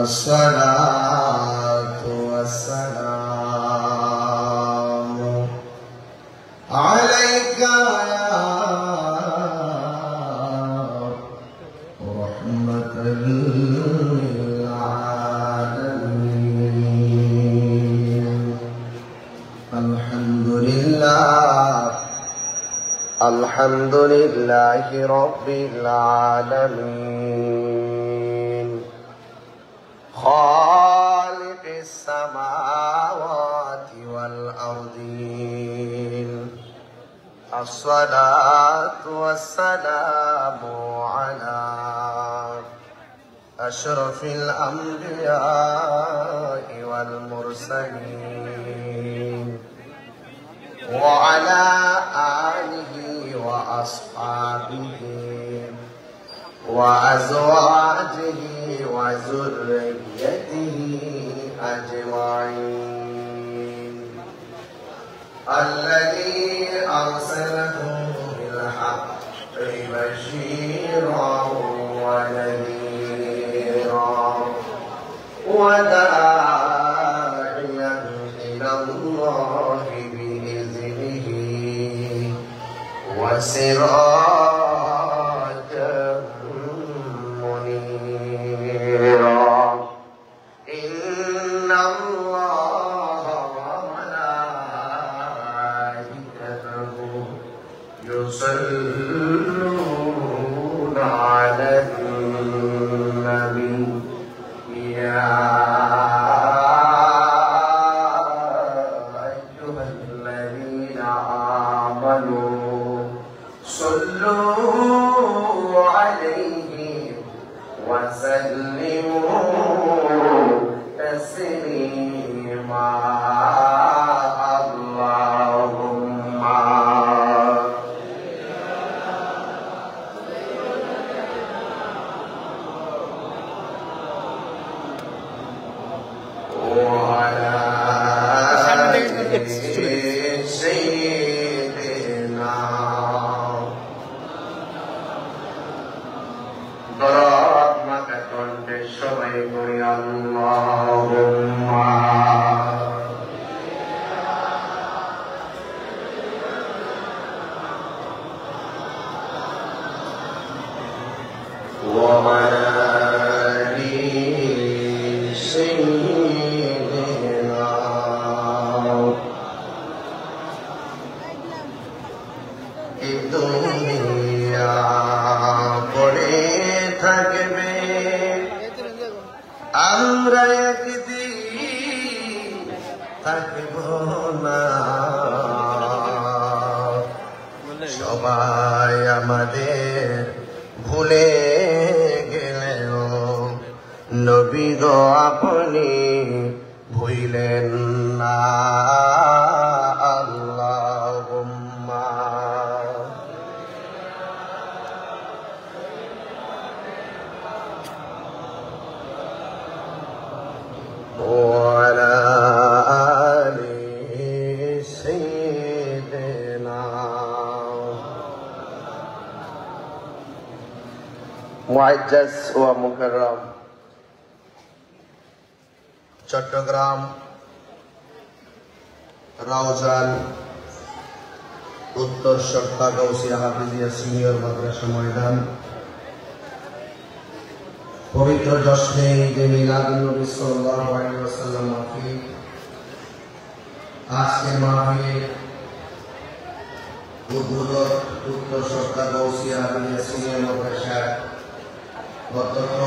الصلاة والسلام عليك يا رحمة للعالمين. الحمد لله رب العالمين خالق السماوات والأرضين. الصلاة والسلام على أشرف الأنبياء والمرسلين وعلى آله وأصحابه وأزواجه وذريته أجمعين. الذي أرسله بالحق بشيرا ونذيرا وداعيا إلى الله بإذنه وسراجا منيرا. إن الله وملائكته يصلون على النبي يا أيها الذين آمنوا صلوا عليه وسلموا تسليما. اللهم وعلى سيدنا ضرب مكتون بالشوي اللهم وعلى سيدنا. দুনিয়া পড়ে থাকবে, আমরা একদিন থাকব না। সবাই আমাদের ভুলে গেলেও নবী গো আপনি ভুইলেন না। আল্লাহুম্মা وعلى آل سيدنا. মুআজ্জাজ ও মুকাররম চট্টগ্রাম রাউজান উত্তর সরতা গাউসিয়া হাফিজিয়া সিনিয়র মাদ্রাসা ময়দান পবিত্র জশ্নে ঈদে মিলাদুন নবী সাল্লাল্লাহু আলাইহি ওয়াসাল্লাম মাহফিল। আজকের মাহফিলে উদ্বোধক উত্তর সরতা গাউসিয়া হাফিজিয়া সিনিয়র মাদ্রাসার অধ্যক্ষ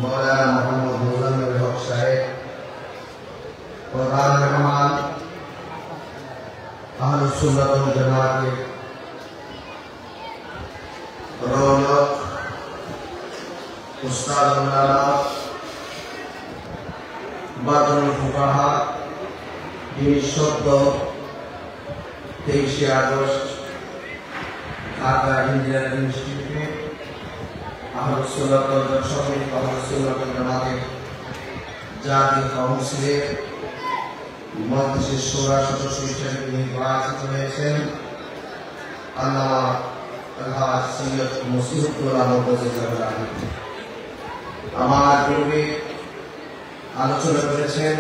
মৌলানা মোহাম্মদ মুজাম্মিল হক সাহেব, প্রধান মেহমান আহলুস সুন্নাত ওয়াল জামাতের রৌনক উস্তাদ মৌলানা বাদরুল ফুকাহা, যিনি সদ্য 23শে আগস্ট ঢাকা ইঞ্জিনিয়ারিং ইনস্টিটিউটে আহলুস সুন্নাত ওয়াল জামাতের জাতীয় কাউন্সিলের মজলিসের শোরা সদস্য হিসেবে নির্বাচিত হয়েছেন। আল্লামা আলহাজ সৈয়দ মুসিহুল আলম। আমার পূর্বে আলোচনা করেছেন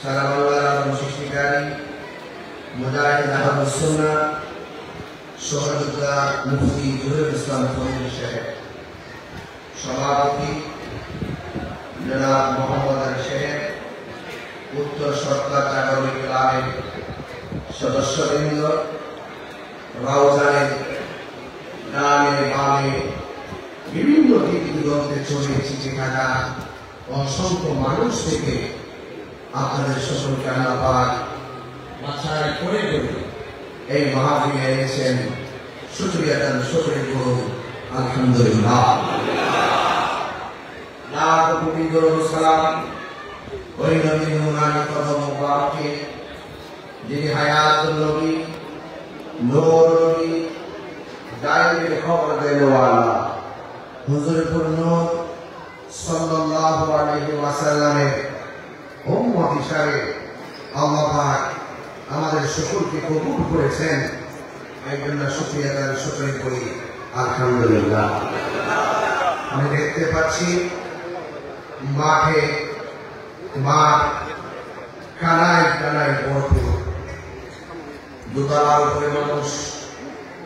সারা বাংলার আলম সৃষ্টিকারী মুজাহিদ আহমদ সুন্নাহ সহযোদ্ধা মুফতি জহুরুল ইসলাম ফজলি সাহেব, সভাপতি জনাব মোহাম্মদ আলী সাহেব, উত্তর সরকার জাগরণী ক্লাবের সদস্যবৃন্দ, রাউজানের ডানে বামে বিভিন্ন দিক দিগন্তে চলে চিঠি থাকা অসংখ্য মানুষ থেকে আপনাদের সকলকে আল্লাহ পাক বাছাই করে এই মাহফিলে এনেছেন। শুকরিয়া করুন আলহামদুলিল্লাহ। লাখ কোটি দরুদ সালাম ওই নবীর নুরানি কদম মুবারকে, যিনি হায়াতুন নবী, নূর নবী, গায়বের খবর দেওয়ালা হুজুরপুর নূর সাল্লাল্লাহু আলাইহি ওয়াসাল্লামের উম্মত হিসাবে আল্লাহ পাক আমাদের সকলকে কবুল করেছেন। এই জন্য শুকরিয়া করি আলহামদুলিল্লাহ। আমি দেখতে পাচ্ছি মাঠ কানায় কানায় ভরপুর, দুতলার উপরে মানুষ,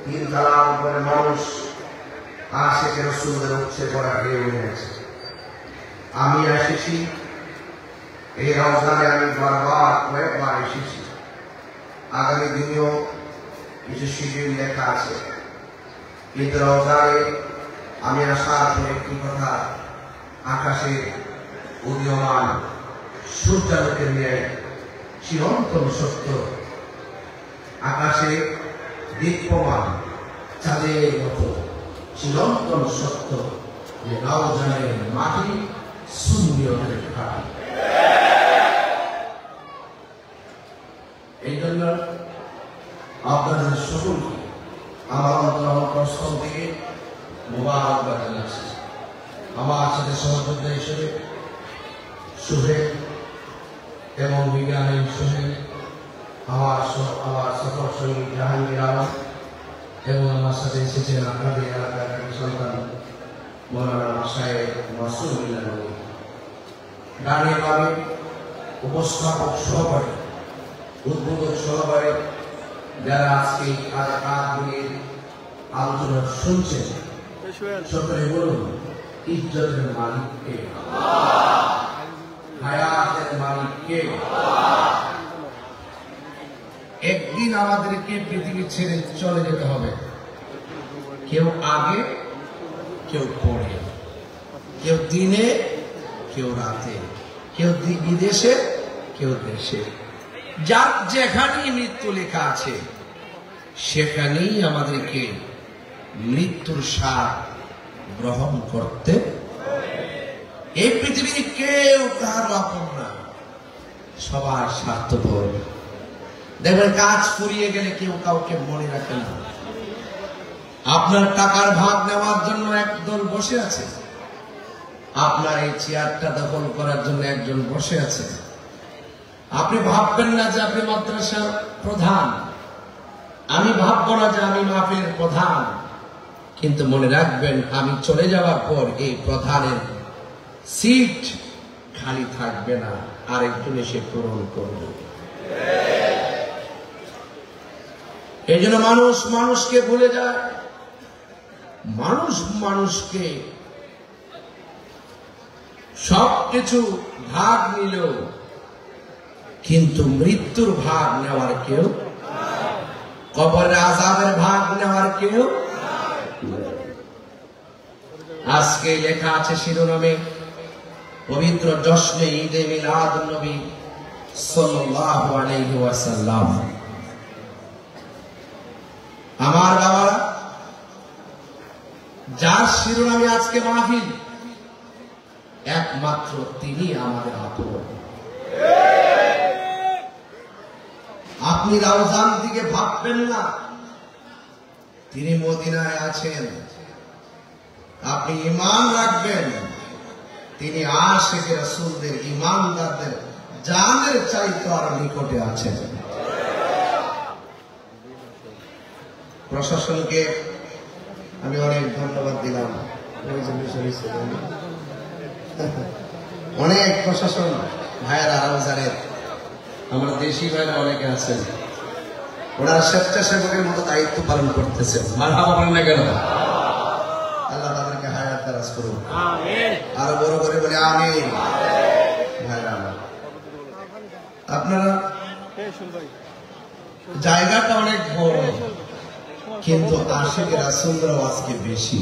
তিনতলার উপরে মানুষ, আশিকে রাসূলের উচ্চে পড়া ঢেউ উঠেছে। আমি এসেছি এই রমজানে, আমি কয়েকবার এসেছি। আগামী দিনেও কিছু শিডিউল লেখা আছে, কিন্তু রমজানে আমি আসার পর একটি কথা, আকাশে উদীয়মান সূর্যালোকের ন্যায় চিরন্তন সত্য, আকাশে দীপ্যমান চাঁদের মতো চিরন্তন সত্য যে রমজানের মাটি সুন্নিয়তের ঘাটি। এই জন্য আপনাদের সকলকে আমার অন্তরস্থল থেকে মুবারকবাদ জানাচ্ছি। আমার সাথে সহযোদ্ধা হিসেবে সোহেল এবং বিজ্ঞানী সোহেল, আমার সফর সঙ্গী জাহাঙ্গীর আলম এবং আমার সাথে এসেছেন আপনাদের এলাকার সন্তান মৌলানা সাহেব মাসুদুল্লাহ নবী। ডানে বামে উপস্থাপক সহকারী, উদ্বোধক সহকারী যারা আজকে কাজগুলির আলোচনা শুনছেন, সকলে বলুন ইজ্জতের মালিক কে? হায়াতের মালিক কে? একদিন আমাদেরকে পৃথিবী ছেড়ে চলে যেতে হবে, কেউ আগে কেউ পরে, কেউ দিনে কেউ রাতে, কেউ বিদেশে কেউ দেশে। যার যেখানেই মৃত্যু লেখা আছে সেখানেই আমাদেরকে মৃত্যুর স্বাদ গ্রহণ করতে। এই পৃথিবীর কেউ কারো আপন না, সবার স্বার্থপর। দেখবেন কাজ ফুরিয়ে গেলে কেউ কাউকে মনে রাখে না। আপনার টাকার ভাগ নেওয়ার জন্য একদল বসে আছে, আপনার এই চেয়ারটা দখল করার জন্য একজন বসে আছে। আপনি ভাববেন না যে আপনি মাদ্রাসার প্রধান, আমি ভাববো না যে আমি মাহফিলের প্রধান, কিন্তু মনে রাখবেন আমি চলে যাওয়ার পর এই প্রধানের সিট খালি থাকবে না, আরেকজন এসে পূরণ করবে। এই জন্য মানুষ মানুষকে ভুলে যায়, মানুষ মানুষকে সবকিছু ভাগ নিল, কিন্তু মৃত্যুর ভাগ নেওয়ার কেউ, কবরের আযাবের ভাগ নেওয়ার কেউ। আজকে লেখা আছে শিরোনামে, পবিত্র জশ্নে ঈদে মিলাদুন নবী সাল্লাল্লাহু আলাইহি ওয়াসাল্লাম। আমার বাবা, যার শিরোনামে আজকে মাহফিল, একমাত্র তিনি আমাদের আপন। আপনি রওজান দিকে ভাববেন না, তিনি মদিনায় আছেন। আপনি ঈমান রাখবেন, তিনি আশিকে রাসূলদের, ঈমানদারদের জানের চাইতে আরো নিকটে আছেন। প্রশাসনকে আমি অনেক ধন্যবাদ দিলাম। অনেক প্রশাসন ভাইয়েরা আরো জানেন, আমরা দেশি ভাইরা অনেকে আছেন, ওনারা স্বেচ্ছাসেবকের মতো দায়িত্ব পালন করতেছেন। মারহাবা বলেন না কেন? আল্লাহ তাদেরকে হায়াত দারাজ করুন, আরো বড় করে বলে আমিন। ভাইরা আপনারা, জায়গাটা অনেক বড়, কিন্তু আশিকের রাসূলরাও আজকে বেশি,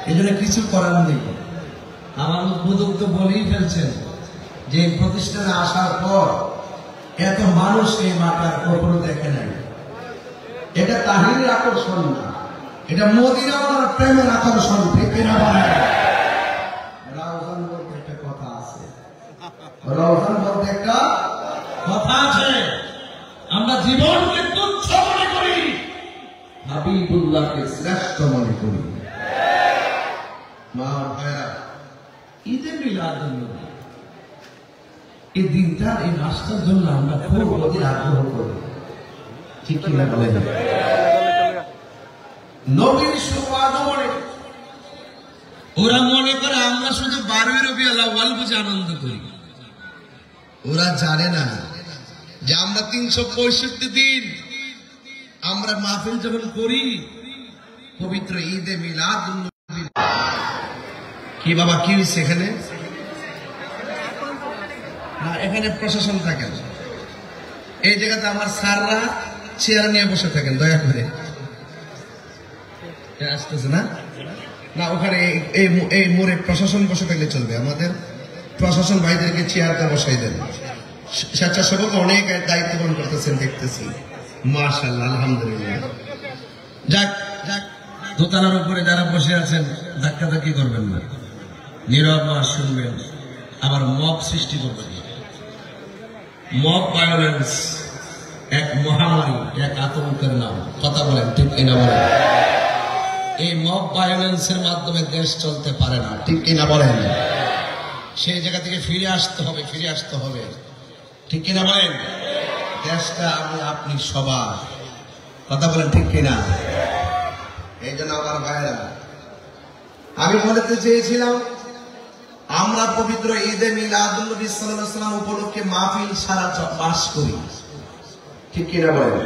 এই জন্য কিছু করার নেই। আমার উদ্বোধক তো বলেই ফেলছেন যে প্রতিষ্ঠানে আসার পর এত মানুষ এই মাঠে কখনো দেখে নাই। এটা তাহিরের আকর্ষণ না, এটা মদিনার প্রেমের আকর্ষণ। ঠিক না? রাউজান বলতে একটা কথা আছে, রাউজান বলতে একটা কথা আছে, আমরা জীবনকে তুচ্ছ মনে করি, হাবিবুল্লাহকে শ্রেষ্ঠ মনে করি। মা ভাইরা, ঈদে মিলাদুন্নবী এই দিনটা, এই মাসটার জন্য আমরা খুব অধীর আগ্রহ করি। ঠিক কিনা বলেন? নবীর শুভ আগমনে ওরা মনে করে আমরা শুধু 12 রবিউল আউয়াল বুঝে আনন্দ করি। ওরা জানে না যে আমরা 365 দিন আমরা মাহফিল যখন করি, পবিত্র ঈদে মিলাদুন্নবী। কি বাবা, কি হয়েছে এখানে? না, এখানে প্রশাসন থাকেন, এই জায়গাতে আমার স্যাররা চেয়ার নিয়ে বসে থাকেন, দয়া করে আসতেছে না। না, ওখানে এই মোড়ে প্রশাসন বসে থাকলে চলবে, আমাদের প্রশাসন ভাইদেরকে চেয়ারটা বসাই দেন। স্বেচ্ছাসেবক অনেক দায়িত্ব পালন করতেছেন দেখতেছি, মাশাআল্লাহ, আলহামদুলিল্লাহ। যাক যাক, দোতলার উপরে যারা বসে আছেন ধাক্কাধাক্কি করবেন না, নীরব শুনবেন, আবার মব সৃষ্টি করবেন। মব ভায়োলেন্স এক মহামারী, এক আতঙ্কের নাম। কথা বলেন, ঠিক কিনা বলেন? এই মব ভায়োলেন্সের মাধ্যমে দেশ চলতে পারে না, ঠিক কিনা বলেন? সেই জায়গা থেকে ফিরে আসতে হবে, ফিরে আসতে হবে, ঠিক কিনা বলেন? দেশটা আমি আপনি সবার। কথা বলেন, ঠিক কিনা? এই জন্য আমার ভাইরা, আমি বলতে চেয়েছিলাম, আমরা পবিত্র ঈদে মিলাদুন্নবী সাল্লাল্লাহু আলাইহি ওয়াসাল্লাম উপলক্ষে মাহফিল সারা মাস করি, ঠিক কিনা বলেন?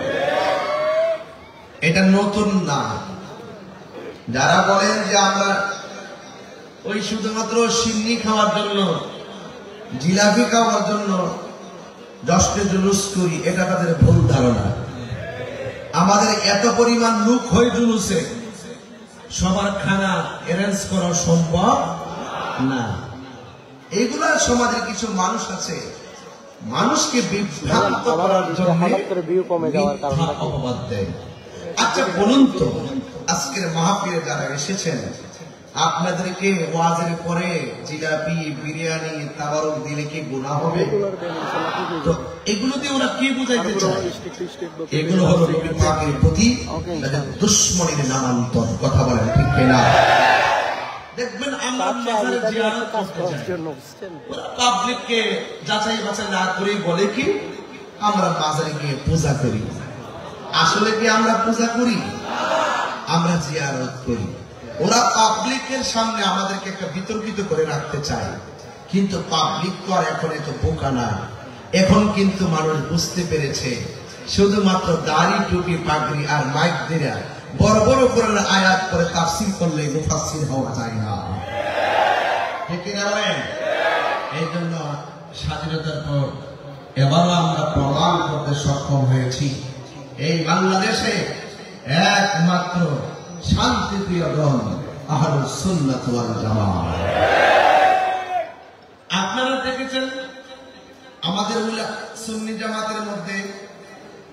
এটা নতুন না। যারা বলেন যে আমরা ওই শুধুমাত্র সিন্নি খাওয়ার জন্য, জিলাপি খাওয়ার জন্য জশ্নে জুলুস করি, এটা তাদের ভুল ধারণা। আমাদের এত পরিমাণ লোক হয় জুলুসে, সবার খানা অ্যারেঞ্জ করা সম্ভব না। এগুলা সমাজের কিছু মানুষ আছে, মানুষকে বিভ্রান্ত করার জন্য মিথ্যা অপবাদ দেয়। আচ্ছা বলুন তো, আজকের মাহফিলে যারা এসেছেন, আপনাদেরকে ওয়াজের পরে জিলাপি, বিরিয়ানি, তাবারক দিলে কি গুনাহ হবে? তো এগুলো দিয়ে ওরা কি বুঝাইতে চায়? এগুলো হলো নবী পাকের প্রতি দুশমনীর নামান্তর। কথা বলেন, ঠিক কিনা? দেখবেন আমরা মাজারে জিয়ারত করতে যাই, ওরা পাবলিককে যাচাই বাছাই না করে বলে কি আমরা মাজারে গিয়ে পূজা করি। আসলে কি আমরা পূজা করি? আমরা জিয়ারত করি। ওরা পাবলিকের সামনে আমাদেরকে একটা বিতর্কিত করে রাখতে চায়, কিন্তু পাবলিক তো আর এখন এত বোকা না। এখন কিন্তু মানুষ বুঝতে পেরেছে, শুধুমাত্র দাড়ি, টুপি, পাগড়ি আর মাইক দিয়ে বড় বড় কোরআন আয়াত করে তাফসীর করলে মুফাসসির হওয়া যায় না, ঠিক কিনা বলেন? এই জন্য স্বাধীনতার পর এবারও আমরা প্রমাণ করতে সক্ষম হয়েছি, এই বাংলাদেশে একমাত্র শান্তিপ্রিয় দল আহলুস সুন্নাত ওয়াল জামাত। আপনারা দেখেছেন আমাদের সুন্নি জামাতের মধ্যে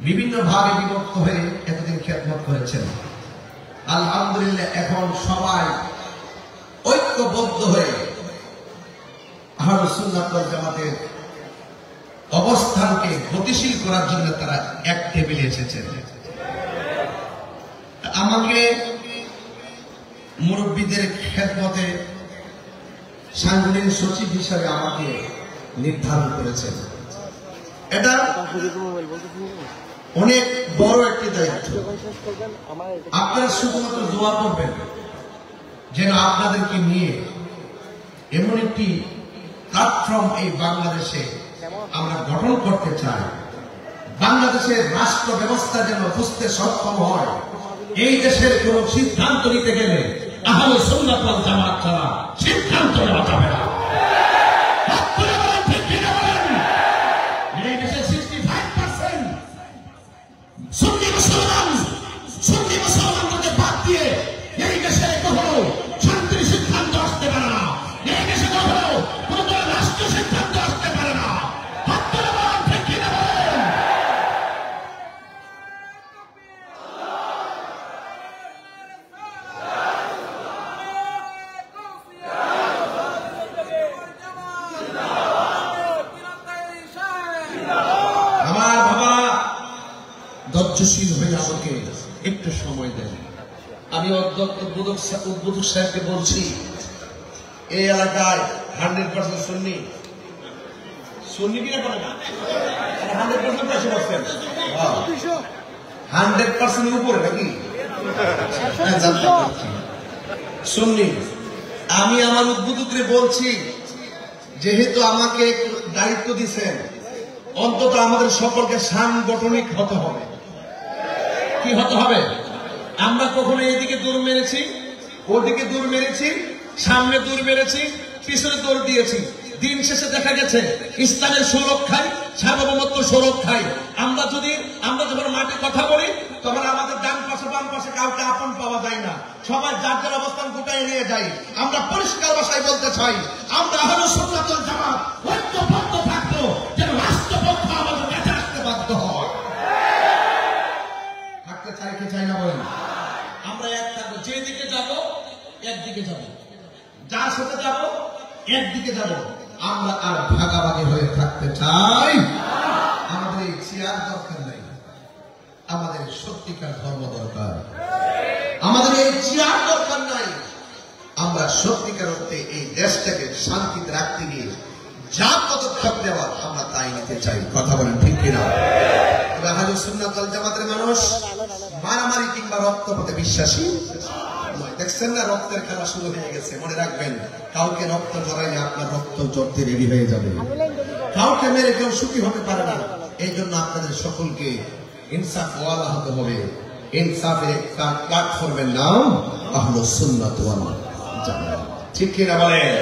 বিভিন্ন ভাগে বিভক্ত হয়ে এতদিন খেদমত করেছেন। আলহামদুলিল্লাহ, এখন সবাই ঐক্যবদ্ধ হয়ে আহলুস সুন্নাত ওয়াল জামাতের অবস্থানকে গতিশীল করার জন্য তারা এক টেবিলে এসেছেন। আমাকে মুরব্বীদের খেদমতে সাংগঠনিক সচিব হিসাবে আমাকে নির্ধারণ করেছেন। এটা অনেক বড় একটি দায়িত্ব। আপনারা শুধুমাত্র দোয়া করবেন যেন আপনাদেরকে নিয়ে এমন একটি প্ল্যাটফর্ম এই বাংলাদেশে আমরা গঠন করতে চাই, বাংলাদেশের রাষ্ট্র ব্যবস্থা যেন বুঝতে সক্ষম হয় এই দেশের কোন সিদ্ধান্ত নিতে গেলে আহলে সুন্নাত ওয়াল জামাত ছাড়া সিদ্ধান্ত নেওয়া যাবে না। এই দেশের 65% সুন্নি মুসলমানকে বাদ দিয়ে এই দেশে কখনো শান্তির সিদ্ধান্ত আসতে পারে না, এই দেশে কখনো কোন রাষ্ট্র সিদ্ধান্ত আসতে পারে না। আমার বাবা ধৈর্যশীল হয়ে আমাকে একটু সময় দেন। আমি উদ্বোধক সাহেবকে বলছি, এই এলাকায় 100% সুন্নি কিনা করে না, 100% পাশে বসছেন, 100% উপরে নাকি সুন্নি। আমি আমার উদ্বোধককে বলছি, যেহেতু আমাকে দায়িত্ব দিচ্ছেন, অন্তত আমাদের সকলকে সাংগঠনিক হতে হবে। কি হতে হবে? আমরা কখনো এদিকে দৌড় মেরেছি, ওদিকে দৌড় মেরেছি, সামনে দৌড় মেরেছি, পিছনে দৌড় দিয়েছি, দিন শেষে দেখা গেছে ইসলামের সুরক্ষায়, সার্বভৌমত্ব সুরক্ষায় আমরা যখন মাঠে কথা বলি তখন আমাদের ডান পাশে বাম পাশে কাউকে আপন পাওয়া যায় না, সবাই যার যার অবস্থান গোটায় নিয়ে যাই। আমরা পরিষ্কার ভাষায় বলতে চাই, আমরা আহলে সুন্নাত ওয়াল জামাত ঐক্যবদ্ধ থাকবো যেন রাষ্ট্রপক্ষ আমাদের কাছে আসতে বাধ্য হয়। থাকতে চাই কি চাই না বলেন? আমরা এক থাকবো, যেদিকে যাব একদিকে যাব, যার সাথে যাব একদিকে যাব। আমরা আর ভাগাভাগি হয়ে থাকতে চাই। আমাদের এই চেয়ার দরকার নাই, আমাদের সত্যিকার ধর্ম দরকার। আমাদের এই চেয়ার দরকার নাই, আমরা সত্যিকার অর্থে এই দেশটাকে শান্তিতে রাখতে গিয়ে যা পদক্ষেপ দেওয়ার আমরা তাই নিতে চাই। কথা বলেন ঠিক কিনা? আহলে সুন্নাত ওয়াল জামাতের মানুষ মারামারি কিংবা রক্তপাতে বিশ্বাসী নয়। দেখছেন না, রক্তের খেলা শুরু হয়ে গেছে। মনে রাখবেন, কাউকে রক্ত জড়াইলে আপনার রক্ত জড়তে রেডি হয়ে যাবে। কাউকে মেরে কেউ সুখী হতে পারে না। এই জন্য আপনাদের সকলকে ইনসাফ ওয়ালা হতে হবে। ইনসাফের একটা প্ল্যাটফর্মের নাম আহলে সুন্নাত ওয়াল জামাত। ঠিক কিনা বলেন?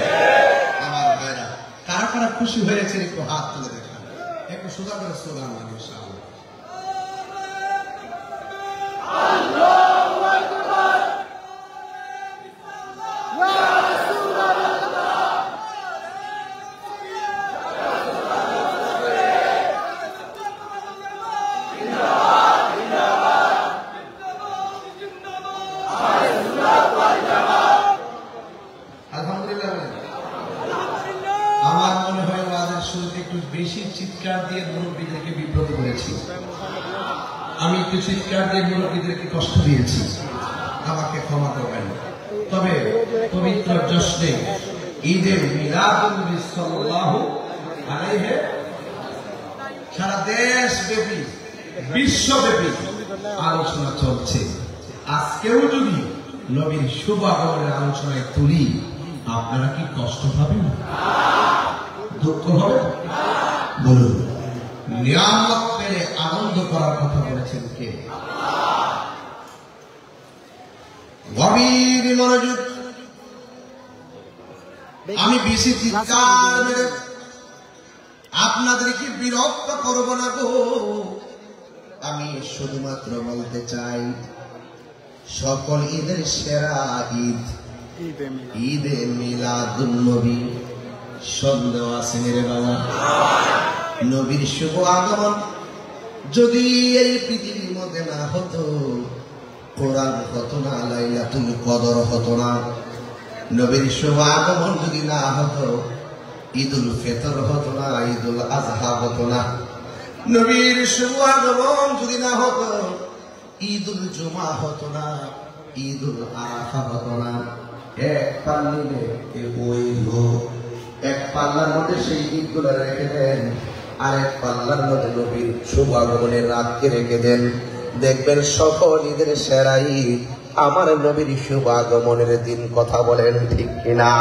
আমার ভাইরা, কারা কারা খুশি হয়েছে একটু হাত তুলে দেখান, একটু সোজা করে স্লোগান দিন ইনশাআল্লাহ। আল্লাহু আকবার, ইয়া রাসূলুল্লাহ, আলহামদুলিল্লাহ। আমার মনে হয় ওয়াজের শুরুতে একটু বেশি চিৎকার দিয়ে মুরব্বীদেরকে বিব্রত করেছি। আমি একটু চিৎকার দিয়ে মুরব্বীদেরকে কষ্ট দিয়েছি, আমাকে ক্ষমা করবেন। তবে পবিত্র জশ্নে ঈদে মিলাদুন নবী সাল্লাল্লাহু আলাইহি সারা দেশব্যাপী বিশ্বব্যাপী আলোচনা চলছে। আজকেও যদি নবীর শুভ আগমনের আলোচনায় তুলি, আপনারা কি কষ্ট পাবেন? দুঃখ হবে? বলুন, নিয়ামত পেলে আনন্দ করার কথা বলেছেন কে? গভীর মনোযোগ। আমি বেশি চিৎকার মেরে আপনাদেরকে বিরক্ত করব না গো। আমি শুধুমাত্র বলতে চাই, সকল ঈদের সেরা ঈদ ঈদে মিলাদুন নবী। সন্দেহ আছে মেরে বাবা? নবীর শুভ আগমন যদি এই পৃথিবীর মধ্যে না হতো, কোরআন হতো না, লাইলাতুল কদর হতো না। নবীর শুভ আগমন যদি না হতো, ঈদুল ফিতর হতো না, ঈদুল আজহা হতো না। নবীর শুভ আগমন যদি না হতো, ঈদুল জুমা হতো না, ঈদুল আরাফা হতো না। এক পাল্লিতে ওই এক পাল্লার মধ্যে সেই ঈদগুলো রেখে দেন, আরেক পাল্লার মধ্যে নবীর শুভ আগমনের রাতকে রেখে দেন, দেখবেন সকল ঈদের সেরা ঈদ আমার নবীর শুভ আগমনের দিন। কথা বলেন ঠিক কিনা?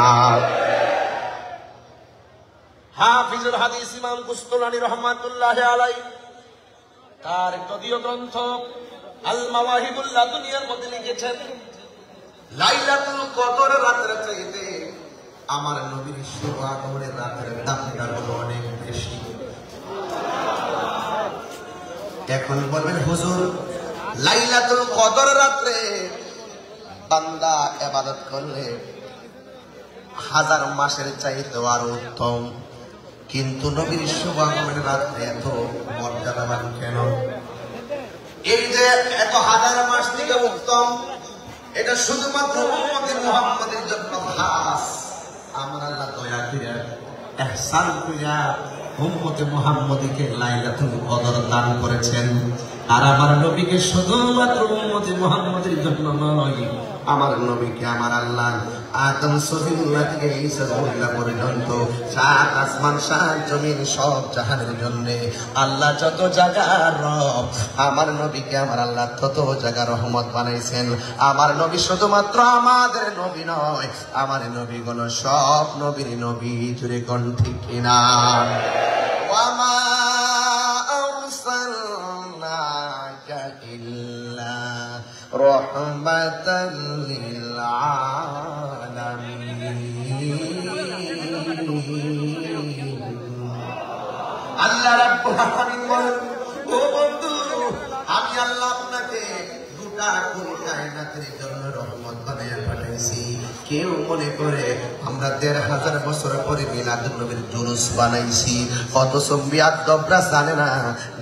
হাফিজুল হাদিস ইমাম কুস্তুলানী রহমাতুল্লাহি আলাইহি তার তদীয় গ্রন্থ আল মাওয়াহিবুল লাদুনিয়ার মধ্যে লিখেছেন, লাইলাতুল কদর রাতের চাইতে আমার নবীর শুভ আগমনের রাতের দামটা হলো অনেক বেশি। এখন বলবেন হুজুর, লাইলাতুল কদর রাতে বান্দা ইবাদত করলে 1000 মাসের চাইতে আরো উত্তম, কিন্তু নবীর শুভ আগমনের রাতে এত মর্যাদাবান কেন? এই যে এত 1000 মাস থেকে উত্তম, এটা শুধুমাত্র উম্মতে মুহাম্মাদের জন্য খাস। আমার আল্লাহ দয়া কইরা ইহসান কইরা উম্মতে মুহাম্মাদীকে লাইলাতুল কদর দান করেছেন। আর আমার নবীকে শুধুমাত্র উম্মতে মুহাম্মাদের জন্য নয়, আমার নবীকে আমার আল্লাহ আদম সফিউল্লাহ থেকে ঈসা রূহুল্লাহ পর্যন্ত 7 আসমান 7 জমিন সব জাহানের জন্য আল্লাহ যত জায়গার রব, আমার নবীকে আমার আল্লাহ তত জায়গা রহমত বানাইছেন। আমার নবী শুধুমাত্র আমাদের নবী নয়, আমার নবী হলো সব নবীর নবী। জুড়ে কোন ঠিক কিনা? ওয়ামা আরসালনাকা ইল্লা রাহমাতাল লিল আলামিন। আল্লাহ রাব্বুল আলামিন বলেন, ও বন্ধু, আমি আল্লাহ আপনাকে গোটা কায়নাতের জন্য রহমত বানাইয়া পাঠাইছি। কেউ মনে করে আমরা 1500 বছর পরে মিলাদুন নবীর জুলুস বানাইছি, অথচ বিয়াদবরা জানে না,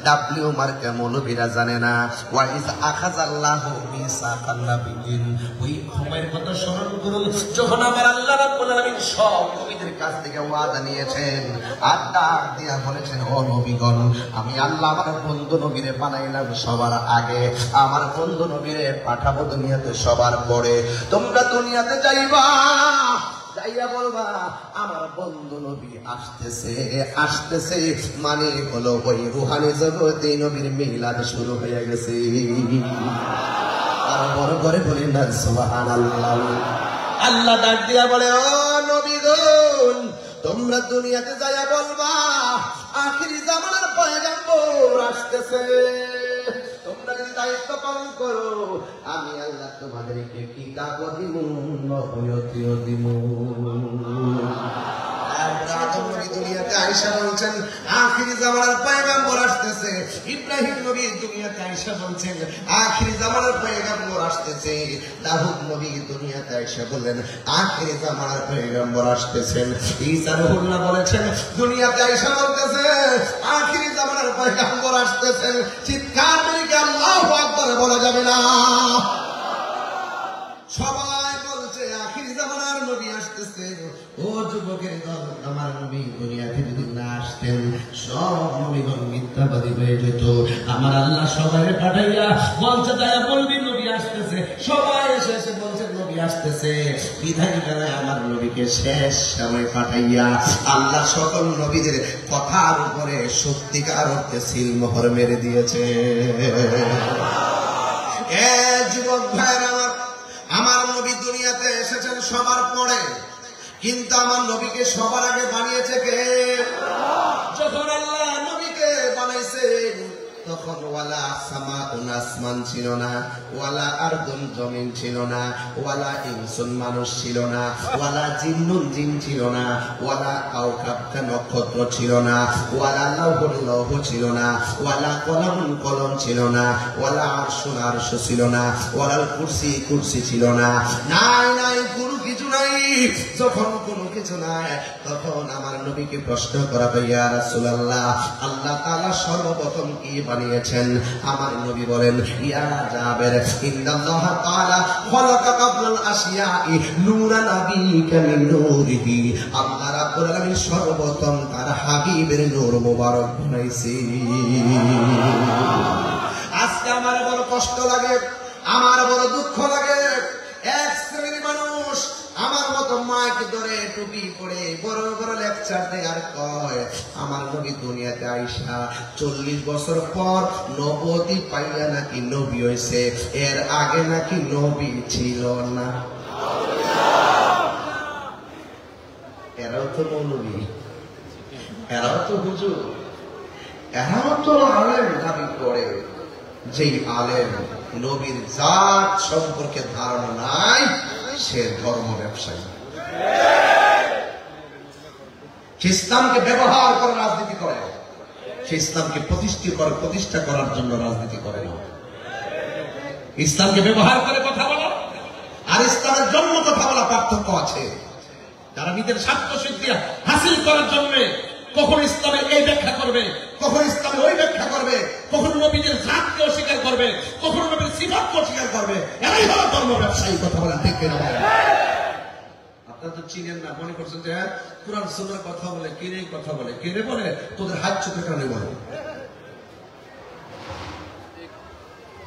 ডাব্লিউ মার্কা মৌলবীরা জানে না। ওয়াইজ আখাযাল্লাহু মিসাকান নাবিয়িন, ওই সময়ের কথা স্মরণ করুন যখন আমার আল্লাহ রাব্বুল আলামিন সব নবীদের কাছ থেকে ওয়াদা নিয়েছেন, আর ডাক দিয়া বলেছেন, ও নবীগণ, আমি আল্লাহ আমার বন্ধু নবীরে বানাইলাম সবার আগে, আমার বন্ধু নবীরে পাঠাবো দুনিয়াতে সবার পরে। তোমরা দুনিয়াতে যাইবা, যাইয়া বলবা আমার বন্ধু নবী আসতেছে আসতেছে, মানে হলো ওই রুহানি জগতে নবীর মিলাদ শুরু হয়ে গেছে। আর বড় করে বলি না সুবহানাল্লাহ। আল্লাহ ডাক দিয়া বলে, ও নবীগণ, তোমরা দুনিয়াতে যাইয়া বলবা আখিরি জামানার পয়গম্বর আসতেছে। তোমরা যদি দায়িত্ব পালন করো, আমি আল্লাহ তোমাদেরকে কিতাব দিমু, নবুয়তিও দিমু। দুনিয়াতে আয়েশা বলছেন আখিরি জামানার পয়গম্বর আসতেছে। ইব্রাহিম নবী দুনিয়াতে আয়েশা বলছেন আখিরি জামানার পয়গম্বর আসতেছে। দাউদ নবী দুনিয়াতে আয়েশা বললেন আখিরি জামানার পয়গম্বর আসতেছেন। ঈসা রূহুল্লাহ বলেছেন দুনিয়াতে আয়েশা বলতেছে আখিরি জামানার পয়গম্বর আসতেছেন। চিৎকার করে কি আল্লাহু আকবার বলা যাবে না? সবাই বলছে আখিরি জামানার নবী আসতেছেন। ও যুবকের দল, আমার নবী দুনিয়াতে যদি না আসতেন সব নবীগণ মিথ্যাবাদী হয়ে যেত। আমার আল্লাহ সবাই পাঠাইয়া বলছে তারা বলবি নবী আসতেছে, সবাই এসে এসে বলছে নবী আসতেছে। বিধায়ী বেলায় আমার নবীকে শেষ সময় পাঠাইয়া আল্লাহ সকল নবীদের কথার উপরে সত্যিকার অর্থে সিলমোহর মেরে দিয়েছে। যুবক ভাইরা, আমার নবী দুনিয়াতে এসেছেন সবার পরে, কিন্তু আমার নবীকে সবার আগে বানিয়েছে কে? যখন আল্লাহ নবীকে বানাইছেন তখন ওয়ালা সামাউন আসমান ছিল না, ওয়ালা আরদুন জমিন ছিল না, ওয়ালা ইনসুন মানুষ ছিল না, ওয়ালা জিন্নুন জিন ছিল না, ওয়ালা কাওকাবকা নক্ষত্র ছিল না, ওয়ালা লাউহুল লৌহ ছিল না, ওয়ালা কলামুন কলম ছিল না, ওয়ালা আরশুন আরশ ছিল না, ওয়ালা কুরসি কুরসি ছিল না। নাই নাই, কোনো কিছু নাই। যখন কোনো কিছু নাই তখন আমার নবীকে প্রশ্ন করা হয়, ইয়া রাসূলুল্লাহ, আল্লাহ তাআলা সর্বপ্রথম কি বানিয়েছেন? আমার নবী বলেন, ইয়া জাবের, ইন্নাল্লাহ তাআলা খালাকা কাবলাল আশিয়াই নূরান নাবিয়্যিকা মিন নূরিহি। আল্লাহ রাব্বুল আলামিন সর্বপ্রথম তার হাবিবের নূর মোবারক বানাইছে। আজকে আমার বড় কষ্ট লাগে, আমার বড় দুঃখ লাগে, এক শ্রেণীর মানুষ আমার মতো মাইক ধরে টুপি পরে বড় বড় লেকচার দেয় আর কয় আমার নবী দুনিয়াতে আইসা 40 বছর পর নবুয়তি পাইয়া নাকি নবী হইছে, এর আগে নাকি নবী ছিল না। এরাও তো মৌলবী, এরাও তো হুজুর, এরাও তো আলেম দাবি করে। যেই আলেম নবীর জাত সম্পর্কে ধারণা নাই, সে ধর্ম ব্যবসায়ী। সে ইসলামকে ব্যবহার করে রাজনীতি করে, সে ইসলামকে প্রতিষ্ঠা করার জন্য রাজনীতি করে না। ইসলামকে ব্যবহার করে কথা বলা আর ইসলামের জন্য কথা বলা পার্থক্য আছে। যারা নিজের স্বার্থ সিদ্ধি হাসিল করার জন্য কখন ইসলামের এই ব্যাখ্যা করবে, কখন ইসলামের ওই ব্যাখ্যা করবে, কখন নবীদের জাতকে অস্বীকার করবে, কখন নবীর সিফাতকে অস্বীকার করবে, এরাই হলো ধর্ম ব্যবসায়ী। কথা বলেন ঠিক কিনা? আপনারা তো চিনেন না, মনে করছেন যে কুরআন সুন্নাহর কথা বলে, কিনে কথা বলে, কিনে বলে তোদের হাত চোখের কারণে বলে।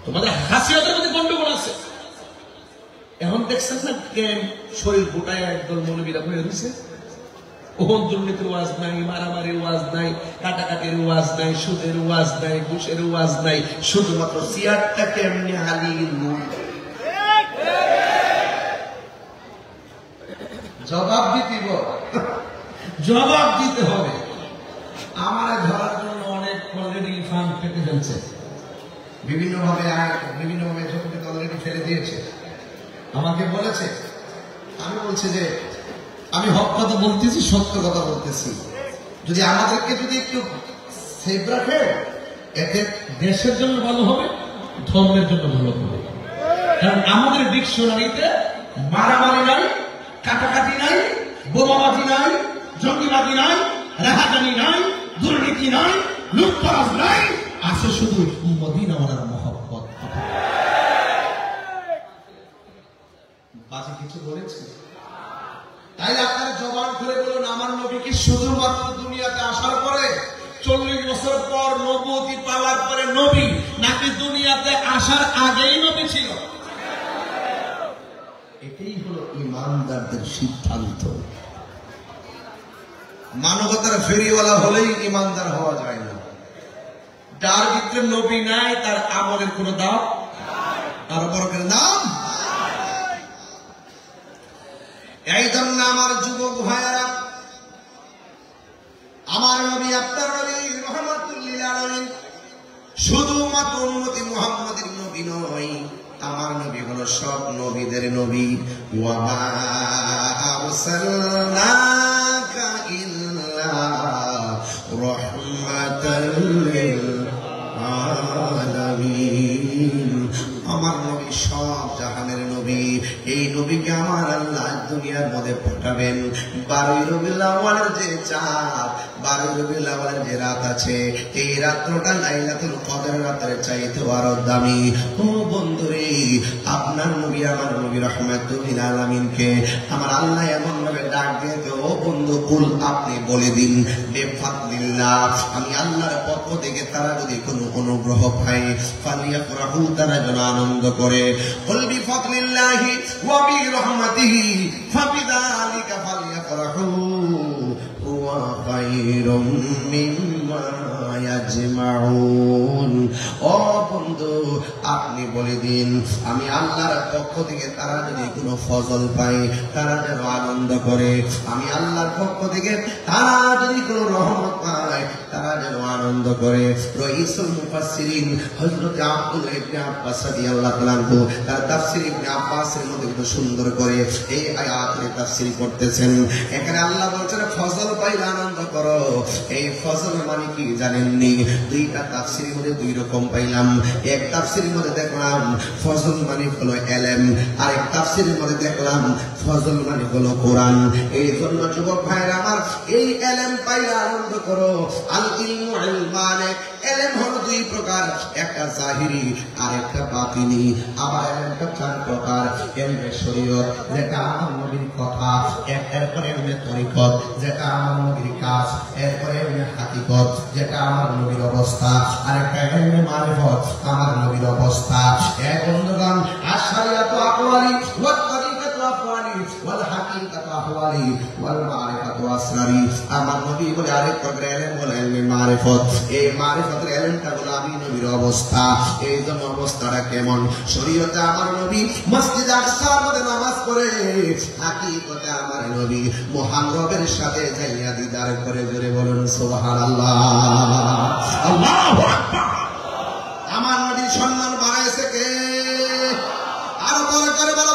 তোমাদের হাসিয়াতের মধ্যে গন্ডগোল আছে। এখন দেখছেন না শরীর গোটায় একদল মৌলবীরা হয়ে রয়েছে। ওহন দুর্নীতির ওয়াজ নাই, মারামারির ওয়াজ নাই, কাটাকাটির ওয়াজ নাই, সুদের ওয়াজ নাই, ঘুষের ওয়াজ নাই, শুধুমাত্র চেয়ারটা কেমনি হালিয়ে জবাব দিতে হবে। আমার ধরার জন্য অনেক অলরেডি ফান্ড পেতে ফেলছে, বিভিন্নভাবে অলরেডি ফেলে দিয়েছে। আমাকে বলেছে, আমি বলছি যে আমি হক কথা বলতেছি, সত্য কথা বলতেছি। যদি আমাদেরকে যদি একটু সেফ রাখে, এতে দেশের জন্য ভালো হবে, ধর্মের জন্য ভালো হবে। কারণ আমাদের ডিকশনারিতে মারামারি নাই, কাটাকাটি নাই, বোমাবাজি নাই, জঙ্গিবাজি নাই, রাহাজানি নাই, দুর্নীতি নাই, লুটতরাজ নাই, আছে শুধু মদিনা ওয়ালার মহব্বত। বাজে কিছু বলেছে? তাই আপনারা জবান খুলে বলুন, আমার নবী কি শুধুমাত্র দুনিয়াতে আসার পরে 40 বছর পর নবুয়তি পাওয়ার পরে নবী, নাকি দুনিয়াতে আসার আগেই নবী ছিল? এটাই হলো ইমানদারদের সিদ্ধান্ত। মানবতার ফেরিওয়ালা হলেই ইমানদার হওয়া যায় না। যার ভিতরে নবী নাই, তার আমলের কোন দাম, আর বরকের নাম। এই জন্য আমার যুবক ভাইয়েরা, আমার নবী আপনার নবী রাহমাতুল লিল আলামিন শুধুমাত্র উম্মতি মুহাম্মাদের নবী নয়, আমার নবী হলো সব নবীদের নবী। ওয়া মা আরসালনাকা ইল্লা রাহমাতাল লিল আলামিন। আমার নবী সব জাহানের নবী। এই নবীকে আমার আল্লাহ দুনিয়ার মধ্যে পাঠাবেন 12 রবিউল আউয়ালের যে চাঁদ, 12 রবিউল আউয়ালের যে রাত আছে, এই রাত্রটা লাইলাতুল কদর রাতের চাইতে আরো দামি। ও বন্ধুরে, আপনার নবী আমার নবী রাহমাতুল লিল আলামিনকে আমার আল্লাহ এমন ভাবে ডাক দিয়ে, ও বন্ধু কুল, আপনি বলে দিন বেফাদলিল্লাহ, আমি আল্লাহর পক্ষ থেকে তারা যদি কোনো অনুগ্রহ পায়, ফালিয়াফরাহু, তারা যেন আনন্দ করে। কুল বিফাদলিল্লাহি ওয়া বিরহমাতিহি ফাবিযালিকা ফালিয়াফরাহু হুয়া খায়রুম মিম্মা ইয়াজমাউন। ও বন্ধু, আপনি বলে দিন, আমি আল্লাহর পক্ষ থেকে তারা যদি কোনো ফজল পায়, তারা যেন আনন্দ করে। আমি আল্লাহর পক্ষ থেকে তারা যদি কোনো রহমত পায়, তারা যেন আনন্দ করে। রাইসুল মুফাসসিরিন হযরত আব্দুল্লাহ ইবনে আব্বাস রাদিয়াল্লাহু তাআলা আনহু তার তাফসীর ইবনে আব্বাসের মধ্যে খুব সুন্দর করে এই আয়াতের তাফসীর করতেছেন। এখানে আল্লাহ বলছেন ফজল পাইলে আনন্দ করো। এই ফজল মানে কি জানেননি? দুইটা তাফসীরের মধ্যে দুই রকম পাইলাম। এক তাফসীরের মধ্যে দেখলাম ফজল মানে হলো ইলম, আর এক তাফসীরের মধ্যে দেখলাম ফজল মানে হলো কোরআন। এই জন্য যুবক ভাইরা আমার, এই ইলম পাইলে আনন্দ করো। আল ইলমু ইলমানে, ইলম হলো দুই প্রকার, একটা জাহিরি আর একটা বাতিনি। আবার ইলমটা চার প্রকার, ইলমে শরীয়ত যেটা আমার নবীর কথা, এরপরে ইলমে তরিকত যেটা আমার নবীর কাজ, এরপরে ইলমে হাকিকত যেটা আমার নবীর অবস্থা, আর একটা ইলমে মারিফত আমার নবীর অবস্থা। এক বন্ধুগণ, আশরিয়াতু আকওয়ালি ওয়া তরিকাতু আকওয়ালি ওয়াল হাকিকাতু আহওয়ালি ওয়াল মারিফাতু আসরারি। আমার নবী বলে আরেক প্রকার ইলম বলে ইলমে মারিফত। এই মারিফতের ইলমটা হলো আমি নবীর অবস্থা। এই জন্য অবস্থাটা কেমন? শরীয়তে আমার নবী মসজিদে আকসার মধ্যে নামাজ পড়ে, হাকিকতে আমার নবী মহান রবের সাথে যাইয়া দিদার করে। জোরে বলুন সুবহানাল্লাহ, আল্লাহু আকবার। আমার নবীর সম্মান বাড়াইছে কে? আরো বড় করে বলো